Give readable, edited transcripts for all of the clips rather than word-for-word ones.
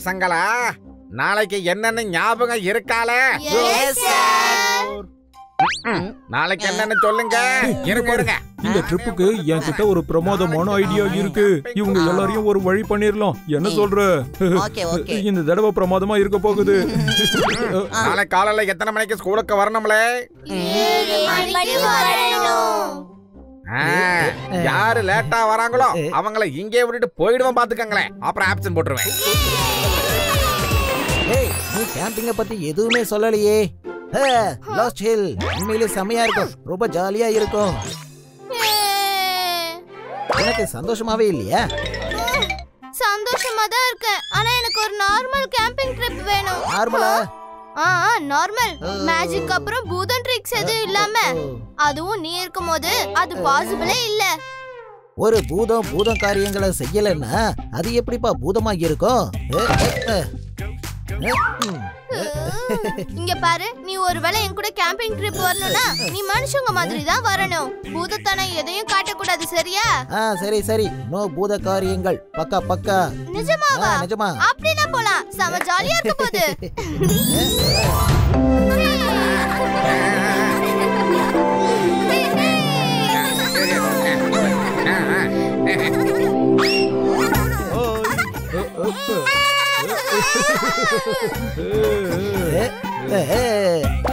பசங்களா, நாளைக்கு என்னன்னு ஞாபகம் இருக்காலே? நாளைக்கு என்னன்னு சொல்லுங்க. இருங்க, இந்த ட்ரிப்புக்கு என்கிட்ட ஒரு பிரமாதமான ஐடியா இருக்கு. இவங்க எல்லாரையும் ஒரு வழி பண்ணிரலாம். என்ன சொல்ற? இந்த தடவை பிரமாதமா இருக்க போகுது. நாளை காலையில எத்தனை மணிக்கு ஸ்கூலுக்கு வரணும்லே? யாரு லேட்டா வராங்களோ அவங்கள இங்கே விட்டுட்டு போயிடுவோம். பாத்துக்கங்களேன், அப்புறம் ஆப்சன் போட்டுருவேன். நீ கேம்பிங்க பத்தி எதுவுமே சொல்லலையே. லாஸ்ட் ஹில் உண்மையிலே செமையா இருக்கும், ரொம்ப ஜாலியா இருக்கும். எனக்கு சந்தோஷமாவே இல்லையா? சந்தோஷமா தான் இருக்கேன். ஆனா எனக்கு ஒரு நார்மல் கேம்பிங் ட்ரிப் வேணும். நார்மலா? நார்மல். மேஜிக் அப்புறம் பூதம் ட்ரிக்ஸ் எதுவும் இல்லாம, அதுவும் நீ இருக்கும்போது அது பாசிபிளே இல்ல. ஒரு பூதம் காரியங்களை செய்யலன்னா அது எப்படிப்பா பூதமா இருக்கும்? இங்க பாரு, நீ ஒருவேளை என் கூட கேம்பிங் ட்ரிப் வரணும்னா நீ மனுஷங்க மாதிரி தான் வரணும். பூதத்தனம் எதையும் காட்டக்கூடாது, சரியா? சரி சரி, நோ பூத காரியங்கள். பக்கா பக்கா. நிஜமாவா? நிஜமா. அப்படினா போலாம், செம ஜாலியா இருக்க போகுது.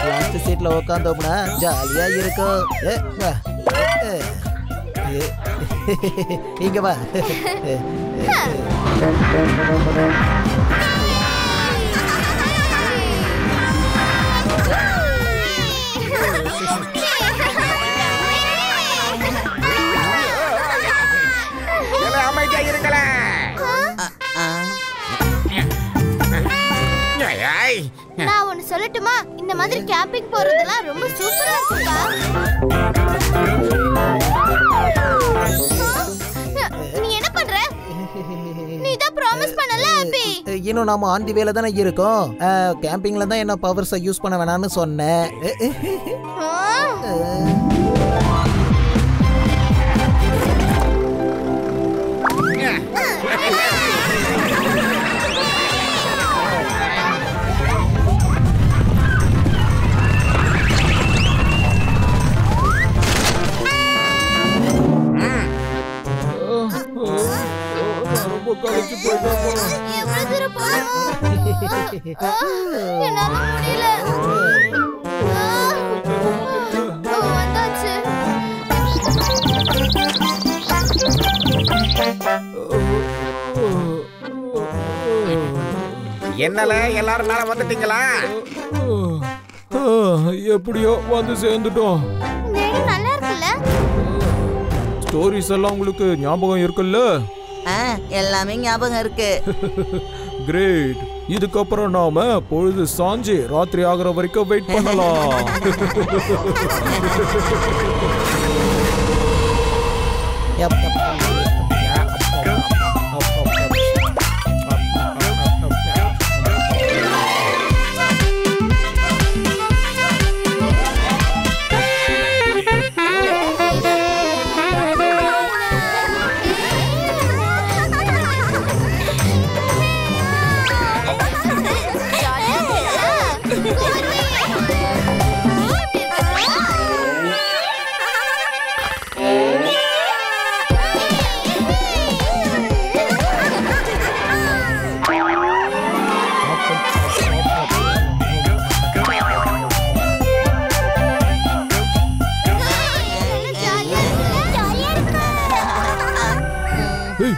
லாஸ்ட் சீட்ல உட்காந்தோம்னா ஜாலியா இருக்கும். இங்க வா. அமைதியா இருக்கல. நான் ஒன்னு சொல்லட்டுமா? இந்த மாதிரி கேம்பிங் போறதெல்லாம் ரொம்ப சூப்பரா இருக்குப்பா. நீ என்ன பண்ற? நீ தான் ப்ராமிஸ் பண்ணல அபி. இன்னும் நாம ஆன் தி வேல தானே இருக்கோம். கேம்பிங்ல தான் என்ன பவர்ஸை யூஸ் பண்ண வேணாம்னு சொன்னேன். என்னால முடியல. வந்தாச்சு. என்னல எல்லாரும் மேல வந்துட்டீங்களா? எப்படியோ வந்து சேர்ந்துட்டோம். நல்லா இருக்குல்ல? ஸ்டோரிஸ் எல்லாம் உங்களுக்கு ஞாபகம் இருக்குல்ல? எல்லாமே ஞாபகம் இருக்கு. கிரேட். இதுக்கப்புறம் நாம பொழுது சாஞ்சி ராத்திரி ஆகிற வரைக்கும் வெயிட் பண்ணலாம்.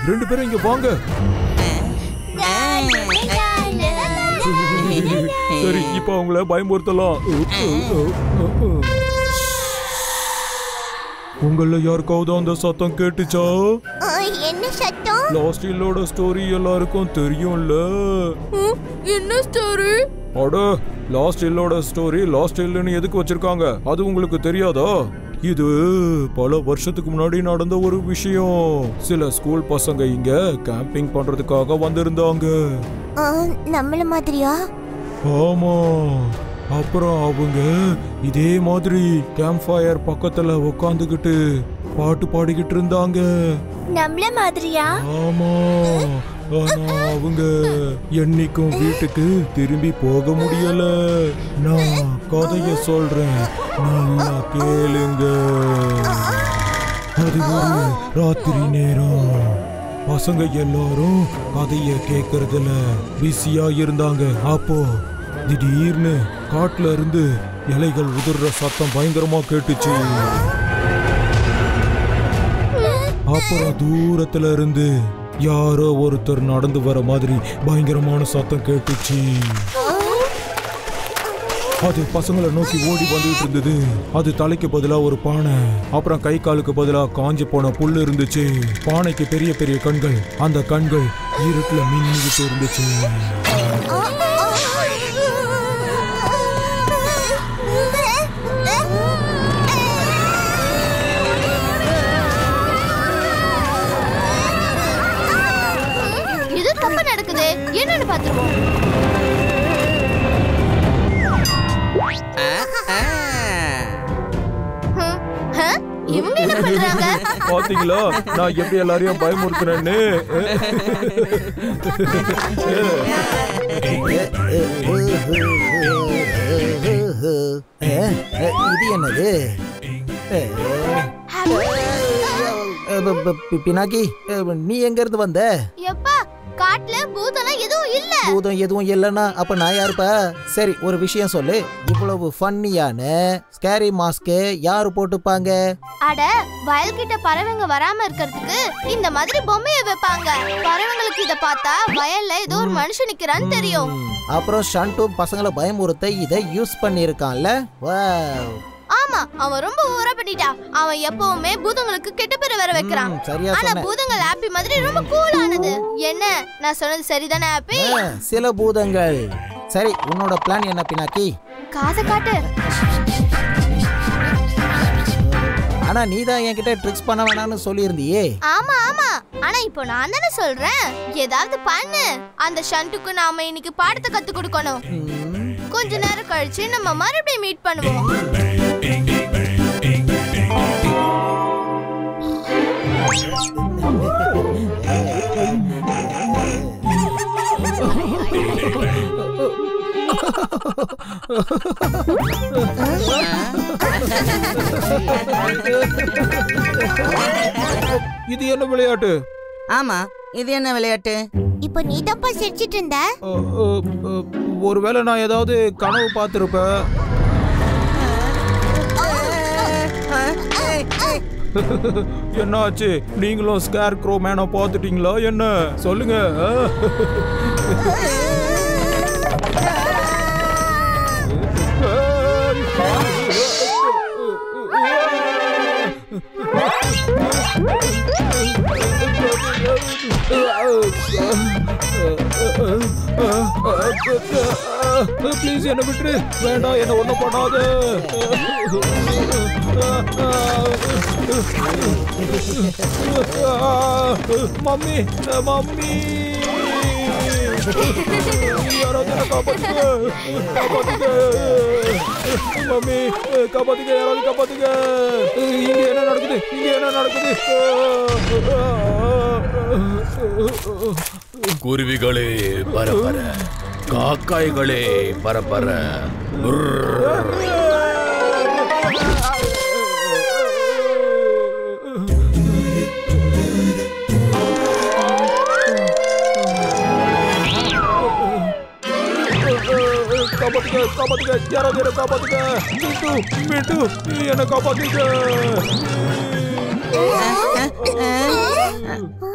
ரெண்டு பேரும் இங்க வாங்க. சரி, இப்ப அவங்கள பயமுறுத்தலாம். உங்கள யாருக்காவது அந்த சத்தம் கேட்டுச்சா? என்ன சத்தம்? லாஸ்ட் ஹில்லோட ஸ்டோரி எல்லாருக்கும் தெரியும்ல? என்ன ஸ்டோரி? அட, லாஸ்ட் ஹில்லோட ஸ்டோரி லாஸ்ட் ஹில்னு எதுக்கு வச்சிருக்காங்க அது உங்களுக்கு தெரியாதா? இது பல வருஷத்துக்கு முன்னாடி நடந்த ஒரு விஷயம். சில ஸ்கூல் பசங்க இங்க கேம்பிங் பண்றதுக்காக வந்திருந்தாங்க. நம்மள மாதிரியா? ஆமா. அப்புறம் அவங்க இதே மாதிரி கேம்ப் ஃபயர் பக்கத்துல உட்காந்துக்கிட்டு பாட்டு பாடிக்கிட்டு இருந்தாங்க. நம்மள மாதிரியா? ஆமா. ஆனா அவங்க என்னைக்கும் வீட்டுக்கு திரும்பி போக முடியல. நான் கதைய சொல்றேன், நல்லா கேளுங்க. அது ஒரு ராத்திரி நேரம். பசங்க எல்லாரும் கதைய கேக்குறதுல பிஸியா இருந்தாங்க. அப்போ திடீர்னு காட்டுல இருந்து இலைகள் உதிர்ற சத்தம் பயங்கரமா கேட்டுச்சு. அப்புறம் தூரத்துல இருந்து யாரோ ஒருத்தர் நடந்து வர மாதிரி பயங்கரமான சத்தம் கேட்டுச்சு. அது பசங்களை நோக்கி ஓடி வந்துட்டு இருந்தது. அது தலைக்கு பதிலா ஒரு பானை, அப்புறம் கை காலுக்கு பதிலா காஞ்சி போன புல்லு இருந்துச்சு. பானைக்கு பெரிய பெரிய கண்கள், அந்த கண்கள் இருட்டுல மின்னிக்கிட்டு இருந்துச்சு. இது தப்பு நடக்குது, என்னன்னு பாத்துருவோம். இவங்க என்ன பண்றாங்க? பாத்தீங்களா நான் எப்படி எல்லாரையும் பயமுறுத்துறேன்னு? இது என்னது? பினாக்கி, நீ எங்க இருந்து வந்த? எப்பா, காட்டுல பூதம்லாம் எதுவும் இல்ல. பூதம் எதுவும் இல்லைன்னா அப்ப நான் யாருப்பா? சரி, ஒரு விஷயம் சொல்லு. இவ்வளவு ஃபன்னியான ஸ்கேரி மாஸ்க் யாரு போட்டுப்பாங்க? அட, வயல்கிட்ட பறவைங்க வராம இருக்கிறதுக்கு இந்த மாதிரி பொம்மையை வைப்பாங்க. பறவைங்களுக்கு இத பார்த்தா வயல்ல ஏதோ ஒரு மனுஷன் நிக்கிறான்னு தெரியும். அப்புறம் ஷாண்டு பசங்களை பயமுறுத்த இதை யூஸ் பண்ணிருக்கான்ல. வாவ், ஆமா, அவன் ரொம்ப ஓவரா பண்ணிட்டான். அவன் எப்பவுமே பூதங்களுக்கு கெட்ட பேர் வர வைக்கிறான். சரியா ஆனா சொன்ன. பூதங்கள் ஹாப்பி மாதிரி ரொம்ப கூலானது. என்ன, நான் சொன்னது சரிதானே ஹாப்பி? சில பூதங்கள். சரி, உன்னோட பிளான் என்ன பினாக்கி? காதை காட்டு. ஆனா நீ தான் என்கிட்ட ட்ரிக்ஸ் பண்ண வேணாம்னு சொல்லியிருந்தியே. ஆமா ஆமா, ஆனா இப்போ நான் தானே சொல்றேன், ஏதாவது பண்ணு. அந்த ஷண்டுக்கு நாம இன்னைக்கு பாடத்தை கத்து கொடுக்கணும். கொஞ்ச நேரம் கழிச்சு நம்ம மறுபடியும் மீட் பண்ணுவோம். இது என்ன விளையாட்டு? ஆமா, இது என்ன விளையாட்டு? இப்போ நீ தப்பா சிரிச்சிட்டு இருந்த. ஒருவேளை நான் ஏதாவது கனவு பார்த்திருப்பேன். என்னாச்சு? நீங்களும் ஸ்கேர் க்ரோ மேனை பார்த்துட்டீங்களா என்ன? சொல்லுங்க. ப்ளீஸ் என்ன விட்டுரு. வேண்டாம், என்ன ஒண்ணும் பண்ணாத. மம்மி மம்மி, யாராவது என்ன காப்பாத்துங்க, காப்பாத்துங்க. மம்மி காப்பாத்துங்க, யாராவது காப்பாத்துங்க. இங்க என்ன நடக்குது? இங்க என்ன நடக்குது? குருவிகளே பரபர, காக்காய்களே பரபர. காப்பாத்துங்க, காப்பாத்துங்க, யாராவது என்ன காப்பாத்துங்க. மிட்டு மிட்டு, என்ன காப்பாத்துங்க.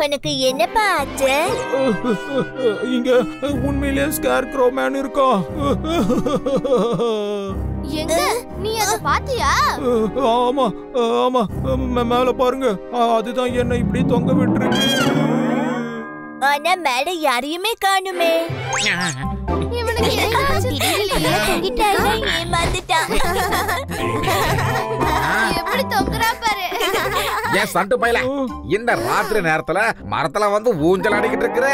உனக்கு என்னப்பா ஆச்சு? இங்க உண்மையிலேயே ஸ்கேர் க்ரோ மேன் இருக்கான். எங்க, நீ அத பாத்தியா? ஆமா ஆமா, மேல பாருங்க. அதுதான் என்ன இப்படி தொங்க விட்டுருக்கு. ஆனா மேல யாரையுமே காணுமே. இவனுக்கு என்னாச்சு தெரியலையே. தொங்கிட்டானே, ஏமாந்துட்டான். எப்படி தொங்குறா பாரு. ஏன் சண்டு பையல, இந்த ராத்திரி நேரத்துல மரத்துல வந்து ஊஞ்சல் ஆடிக்கிட்டு இருக்கிற?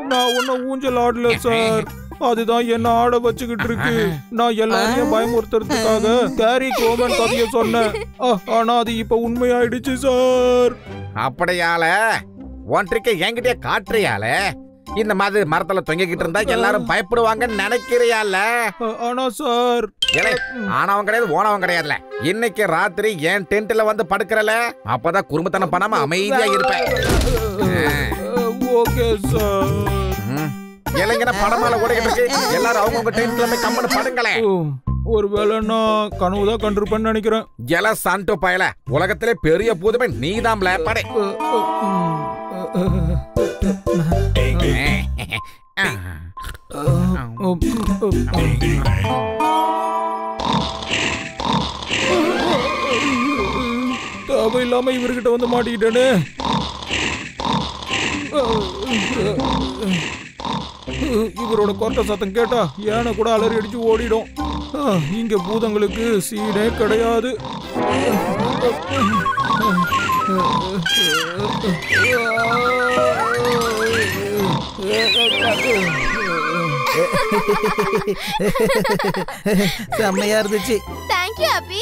நான் ஒன்னும் ஊஞ்சல் ஆடல சார். அதுதான் என்ன ஆட வச்சுக்கிட்டு இருக்கு. நான் எல்லாரையும் பயமுறுத்துறதுக்காக கேரி கோமன் கதைய சொன்னேன். ஆனா அது இப்ப உண்மையாயிடுச்சு சார். அப்படியால ஒன்றிக்க என்கிட்டயே காட்டுறியால? இந்த மாதிரி மரத்துல தொங்கிக்கிட்டு இருந்தா எல்லாரும் பயப்படுவாங்கன்னு நினைக்கிறியால? ஆனா சார், ஆனவன் கிடையாது ஓனவன் கிடையாதுல. இன்னைக்கு ராத்திரி என் டென்ட்ல வந்து படுக்கிறல, அப்பதான் குறும்புத்தனம் பண்ணாம அமைதியா இருப்பேன். Okay sir. இளைஞன படமால ஓடிக்கிட்டு இருக்கு, எல்லாரும் அவங்கவுங்க டென்ட்ல போய் கம்மனு படுங்களே. ஒருவேளை நான் கனவுதான் கண்டிருப்பேன்னு நினைக்கிறேன். எல சாண்டோ பயல, உலகத்திலே பெரிய பூதமே நீதாம்ல, படை. தேவையில்லாம இவர்கிட்ட வந்து மாட்டிக்கிட்டேனே. இவரோட கொரட்ட சத்தம் கேட்டா யானை கூட அலறி அடிச்சு ஓடிடும். இங்க பூதங்களுக்கு சீடே கிடையாது. செம்மையா இருந்துச்சு. Thank you happy.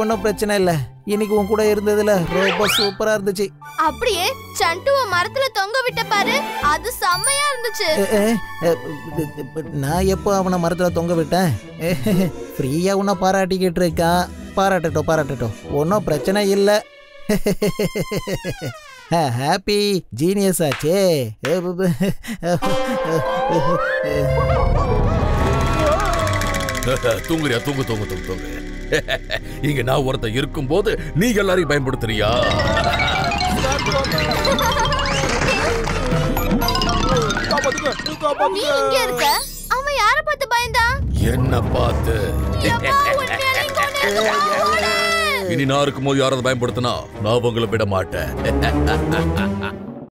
ஒன்னும் பிரச்சனை இல்ல. இன்னைக்கு உன் கூட இருந்ததுல ரொம்ப சூப்பரா இருந்துச்சு. அப்படியே சண்டுவ மரத்துல தொங்க விட்ட பாரு, அது செம்மையா இருந்துச்சு. நான் எப்போ அவனை மரத்துல தொங்க விட்டேன்? ஃப்ரீயா உன்னை பாராட்டிக்கிட்டு இருக்கான். பாராட்டட்டும், ஒன்னும் பிரச்சனை இல்ல. ஹாப்பி ஜீனியஸ் ஆச்சே. தூங்குறியா? தூங்கு. இங்க நான் ஒருத்த இருக்கும் போது நீ எல்லாரையும் பயன்படுத்துறியா? நீ இங்க இருக்க, அவன் யார பார்த்து பயந்தா? என்ன பார்த்து? இனி நான் இருக்கும்போது யாராவது பயன்படுத்தினா நான் உங்களை விட மாட்டேன்.